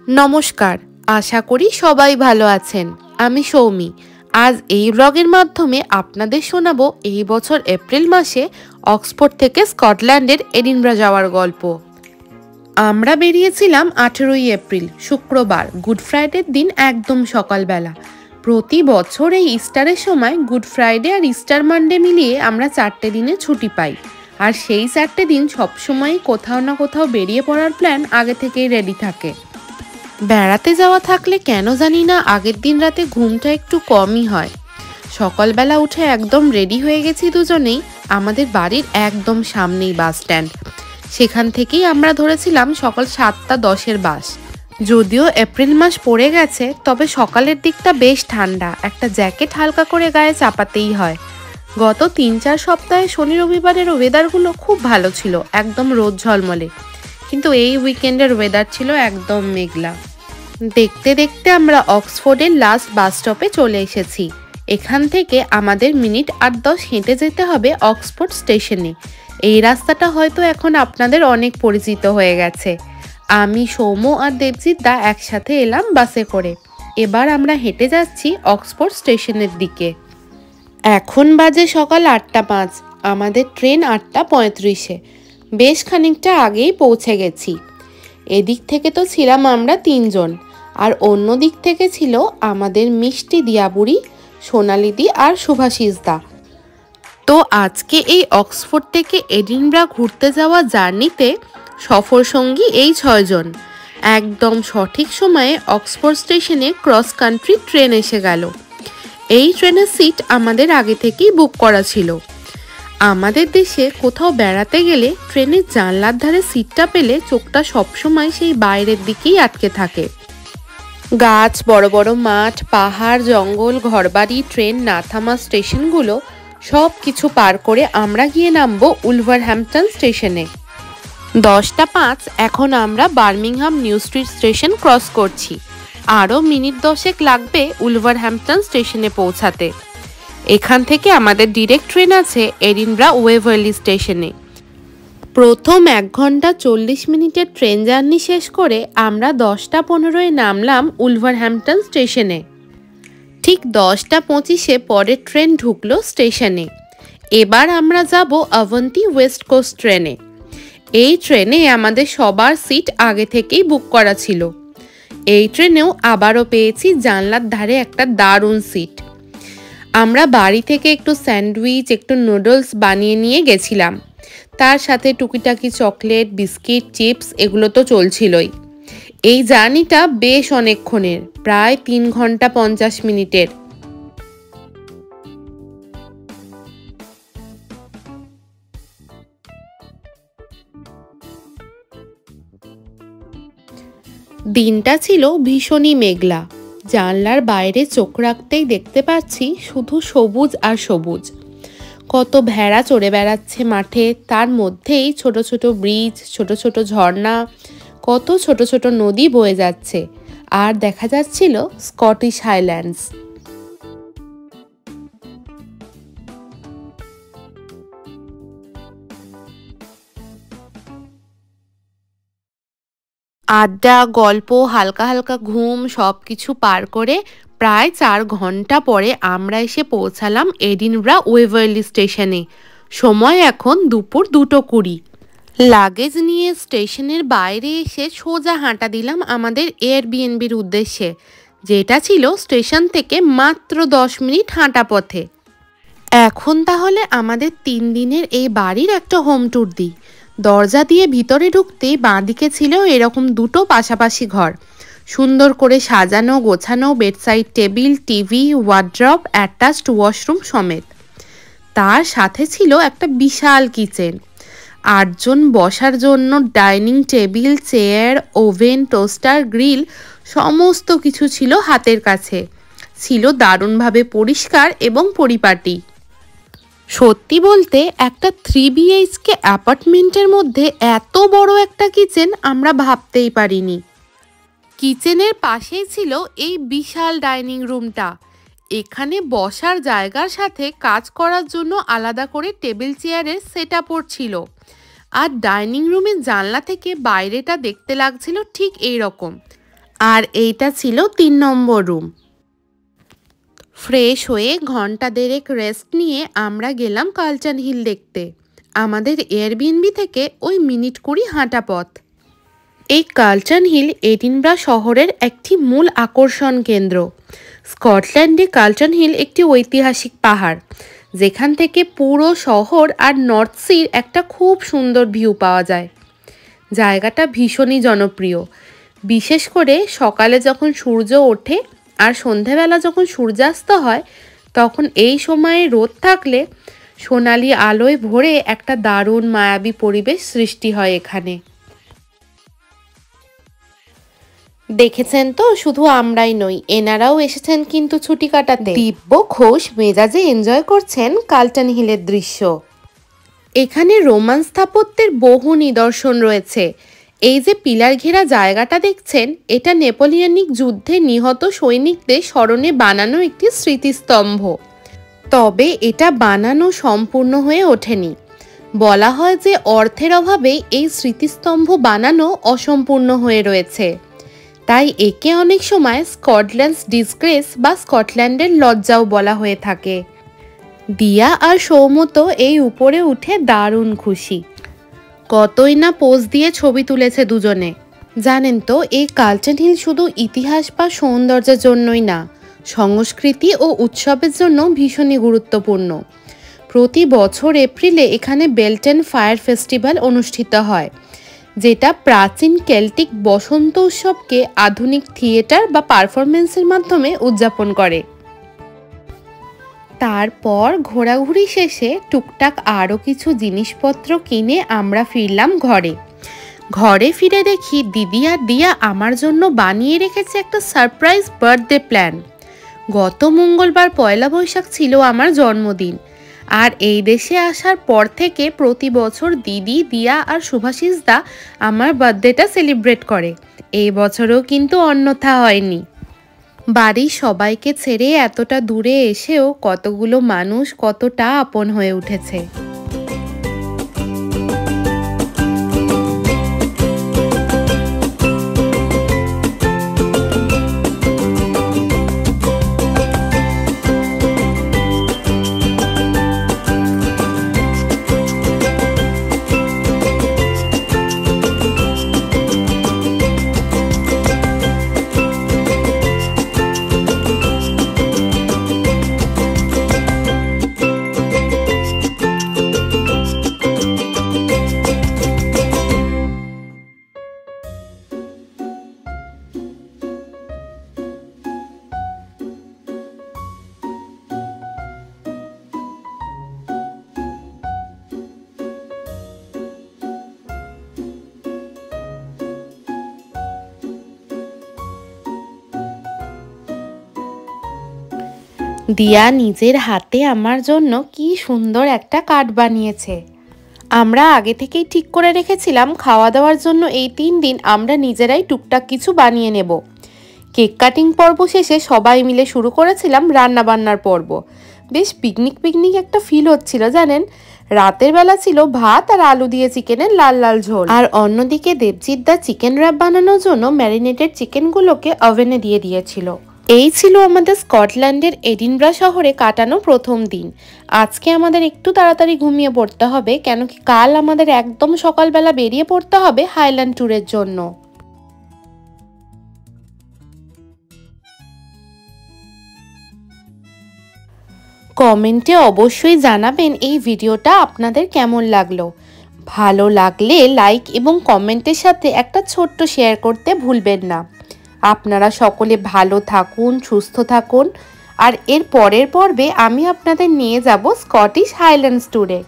নমস্কার, আশা করি সবাই ভালো আছেন। আমি সৌমি। আজ এই ব্লগের মাধ্যমে আপনাদের শোনাবো এই বছর এপ্রিল মাসে অক্সফোর্ড থেকে স্কটল্যান্ডের এডিনবরা যাওয়ার গল্প। আমরা বেরিয়েছিলাম 18ই এপ্রিল শুক্রবার, গুড ফ্রাইডের দিন একদম সকালবেলা। প্রতি বছর এই ইস্টারের সময় গুড ফ্রাইডে আর ইস্টার মানডে মিলিয়ে আমরা 4টে দিনে ছুটি পাই, আর সেই 4টে দিন সবসময়ই কোথাও না কোথাও বেরিয়ে পড়ার প্ল্যান আগে থেকেই রেডি থাকে। বেড়াতে যাওয়া থাকলে কেন জানি না আগের দিন রাতে ঘুমটা একটু কমই হয়। সকালবেলা উঠে একদম রেডি হয়ে গেছি দুজনেই। আমাদের বাড়ির একদম সামনেই বাস স্ট্যান্ড, সেখান থেকেই আমরা ধরেছিলাম সকাল 7:10-এর বাস। যদিও এপ্রিল মাস পড়ে গেছে, তবে সকালের দিকটা বেশ ঠান্ডা, একটা জ্যাকেট হালকা করে গায়ে চাপাতেই হয়। গত 3-4 সপ্তাহে শনি রবিবারের ওয়েদারগুলো খুব ভালো ছিল, একদম রোদ ঝলমলে, কিন্তু এই উইকেন্ডের ওয়েদার ছিল একদম মেঘলা। দেখতে দেখতে আমরা অক্সফোর্ডের লাস্ট বাস স্টপে চলে এসেছি। এখান থেকে আমাদের মিনিট 8-10 হেঁটে যেতে হবে অক্সফোর্ড স্টেশনে। এই রাস্তাটা হয়তো এখন আপনাদের অনেক পরিচিত হয়ে গেছে। আমি, সৌম্য আর দেবজিৎ দা একসাথে এলাম বাসে করে। এবার আমরা হেঁটে যাচ্ছি অক্সফোর্ড স্টেশনের দিকে। এখন বাজে সকাল 8:05। আমাদের ট্রেন 8:35-এ। বেশ খানিকটা আগেই পৌঁছে গেছি। এদিক থেকে তো ছিলাম আমরা 3 জন, আর অন্য দিক থেকে ছিল আমাদের মিষ্টি দিয়াবুড়ি, সোনালিদি আর শুভাশিস দা। তো আজকে এই অক্সফোর্ড থেকে এডিনবরা ঘুরতে যাওয়া জার্নিতে সফর সঙ্গী এই 6 জন। একদম সঠিক সময়ে অক্সফোর্ড স্টেশনে ক্রস কান্ট্রি ট্রেন এসে গেল। এই ট্রেনের সিট আমাদের আগে থেকেই বুক করা ছিল। আমাদের দেশে কোথাও বেড়াতে গেলে ট্রেনের জানলার ধারে সিটটা পেলে চোখটা সবসময় সেই বাইরের দিকেই আটকে থাকে। গাছ, বড় বড় মাঠ, পাহাড়, জঙ্গল, ঘরবাড়ি, ট্রেন না থামা স্টেশনগুলো সব কিছু পার করে আমরা গিয়ে নামবো উলভারহ্যাম্পটন স্টেশনে। 10:05। এখন আমরা Birmingham new street station cross করছি। আরও মিনিট 10 লাগবে উলভারহ্যাম্পটন স্টেশনে পৌঁছাতে। এখান থেকে আমাদের ডিরেক্ট ট্রেন আছে এডিনবরা ওয়েভারলি স্টেশনে। প্রথম 1 ঘন্টা 40 মিনিটের ট্রেন জার্নি শেষ করে আমরা 10:15-এ নামলাম উলভারহ্যাম্পটন স্টেশনে। ঠিক 10:25-এ পরের ট্রেন ঢুকলো স্টেশনে। এবার আমরা যাব অভন্তি ওয়েস্ট কোস্ট ট্রেনে। এই ট্রেনে আমাদের সবার সিট আগে থেকেই বুক করা ছিল। এই ট্রেনেও আবারও পেয়েছি জানলার ধারে একটা দারুণ সিট। আমরা বাড়ি থেকে একটু স্যান্ডউইচ, একটু নুডলস বানিয়ে নিয়ে গেছিলাম। তার সাথে টুকিটাকি চকলেট, বিস্কিট, চিপস এগুলো তো চলছিলই। এই জার্নিটা বেশ অনেকক্ষণের, প্রায় 3 ঘন্টা 50 মিনিটের। দিনটা ছিল ভীষণই মেঘলা। জানলার বাইরে চোখ রাখতেই দেখতে পাচ্ছি শুধু সবুজ আর সবুজ। কত ভেড়া চড়ে বেড়াচ্ছে মাঠে, তার মধ্যেই ছোট ছোট ব্রিজ, ছোট ছোট ঝর্ণা, কত ছোট ছোট নদী বয়ে যাচ্ছে, আর দেখা যাচ্ছিল স্কটিশ হাইল্যান্ডস। আড্ডা, গল্প, হালকা হালকা ঘুম সব কিছু পার করে প্রায় 4 ঘন্টা পরে আমরা এসে পৌঁছালাম এডিনবরা ওয়েভারলি স্টেশনে। সময় এখন দুপুর 2:20। লাগেজ নিয়ে স্টেশনের বাইরে এসে সোজা হাঁটা দিলাম আমাদের এয়ারবিএনবির উদ্দেশ্যে, যেটা ছিল স্টেশন থেকে মাত্র 10 মিনিট হাঁটা পথে। এখন তাহলে আমাদের 3 দিনের এই বাড়ির একটা হোম ট্যুর দিই। দরজা দিয়ে ভিতরে ঢুকতেই বাঁদিকে ছিল এরকম 2টো পাশাপাশি ঘর, সুন্দর করে সাজানো গোছানো, bedside table, TV, wardrobe, attached washroom সমেত। তার সাথে ছিল একটা বিশাল কিচেন, 8 জন বসার জন্য dining table, chair, oven, toaster, grill, সমস্ত কিছু ছিল হাতের কাছে। ছিল দারুণভাবে পরিষ্কার এবং পরিপাটি। সত্যি বলতে একটা 3 BHK অ্যাপার্টমেন্টের মধ্যে এত বড় একটা কিচেন আমরা ভাবতেই পারিনি। কিচেনের পাশেই ছিল এই বিশাল ডাইনিং রুমটা। এখানে বসার জায়গার সাথে কাজ করার জন্য আলাদা করে টেবিল চেয়ারের সেটআপও ছিল। আর ডাইনিং রুমের জানলা থেকে বাইরেটা দেখতে লাগছিল ঠিক এই রকম। আর এইটা ছিল 3 নম্বর রুম। ফ্রেশ হয়ে ঘন্টা দেড়েক রেস্ট নিয়ে আমরা গেলাম কালচার হিল দেখতে। আমাদের এয়ারবিএনবি থেকে ওই মিনিট 20 হাঁটা পথ। এই কালচার হিল এডিনব্রা শহরের একটি মূল আকর্ষণ কেন্দ্র। স্কটল্যান্ডে কালচার হিল একটি ঐতিহাসিক পাহাড়, যেখান থেকে পুরো শহর আর নর্থ সির একটা খুব সুন্দর ভিউ পাওয়া যায়। জায়গাটা ভীষণই জনপ্রিয়, বিশেষ করে সকালে যখন সূর্য ওঠে আর সন্ধেবেলা যখন সূর্যাস্ত হয়, তখন এই সময়ে রোদ থাকলে সোনালি আলোয় ভরে একটা দারুণ মায়াবী পরিবেশ সৃষ্টি হয় এখানে। দেখেছেন তো, শুধু আমরাই নই, এনারাও এসেছেন কিন্তু ছুটি কাটাতে। দিব্য ঘোষ মেজাজে এনজয় করছেন কালটন হিলের দৃশ্য। এখানে রোমান স্থাপত্যের বহু নিদর্শন রয়েছে। এই যে পিলার ঘেরা জায়গাটা দেখছেন, এটা নেপোলিয়নিক যুদ্ধে নিহত সৈনিকদের স্মরণে বানানো একটি স্মৃতিস্তম্ভ। তবে এটা বানানো সম্পূর্ণ হয়ে ওঠেনি। বলা হয় যে অর্থের অভাবে এই স্মৃতিস্তম্ভ বানানো অসম্পূর্ণ হয়ে রয়েছে। তাই একে অনেক সময় স্কটল্যান্ডস ডিসগ্রেস বা স্কটল্যান্ডের লজ্জাও বলা হয়ে থাকে। দিয়া আর সৌমত এই উপরে উঠে দারুণ খুশি। কতই না পোজ দিয়ে ছবি তুলেছে দুজনে। জানেন তো, এই কালচার হিল শুধু ইতিহাস বা সৌন্দর্যের জন্যই না, সংস্কৃতি ও উৎসবের জন্য ভীষণই গুরুত্বপূর্ণ। প্রতি বছর এপ্রিলে এখানে বেলটেন ফায়ার ফেস্টিভ্যাল অনুষ্ঠিত হয়, যেটা প্রাচীন কেল্টিক বসন্ত উৎসবকে আধুনিক থিয়েটার বা পারফরমেন্সের মাধ্যমে উদযাপন করে। তারপর ঘোরাঘুরি শেষে টুকটাক আরও কিছু জিনিসপত্র কিনে আমরা ফিরলাম ঘরে। ঘরে ফিরে দেখি দিদি আর দিয়া আমার জন্য বানিয়ে রেখেছে একটা সারপ্রাইজ বার্থডে প্ল্যান। গত মঙ্গলবার 1 বৈশাখ ছিল আমার জন্মদিন, আর এই দেশে আসার পর থেকে প্রতি বছর দিদি, দিয়া আর শুভাশিস দা আমার বার্থডেটা সেলিব্রেট করে। এই বছরও কিন্তু অন্যথা হয়নি। বাড়ির সবাইকে ছেড়ে এতটা দূরে এসেও কতগুলো মানুষ কতটা আপন হয়ে উঠেছে। দিয়া নিজের হাতে আমার জন্য কি সুন্দর একটা কার্ড বানিয়েছে। আমরা আগে থেকেই ঠিক করে রেখেছিলাম খাওয়া দাওয়ার জন্য এই 3 দিন আমরা নিজেরাই টুকটাক কিছু বানিয়ে নেব। কেক কাটিং পর্ব শেষে সবাই মিলে শুরু করেছিলাম রান্না বান্নার পর্ব। বেশ পিকনিক একটা ফিল হচ্ছিল জানেন। রাতের বেলা ছিল ভাত আর আলু দিয়ে চিকেনের লাল লাল ঝোল, আর অন্যদিকে দেবজিৎ দা চিকেন র্যাপ বানানোর জন্য ম্যারিনেটেড চিকেনগুলোকে ওভেনে দিয়ে দিয়েছিল। এই ছিল আমাদের স্কটল্যান্ডের এডিনব্রা শহরে কাটানো প্রথম দিন। আজকে আমাদের একটু তাড়াতাড়ি ঘুমিয়ে পড়তে হবে, কেন কি কাল আমাদের একদম সকালবেলা বেরিয়ে পড়তে হবে হাইল্যান্ড ট্যুরের জন্য। কমেন্টে অবশ্যই জানাবেন এই ভিডিওটা আপনাদের কেমন লাগলো। ভালো লাগলে লাইক এবং কমেন্টের সাথে একটা ছোট্ট শেয়ার করতে ভুলবেন না। আপনারা সকলে ভালো থাকুন, সুস্থ থাকুন। আর এর পরের পর্বে আমি আপনাদের নিয়ে যাব স্কটিশ হাইল্যান্ডস ট্যুরে।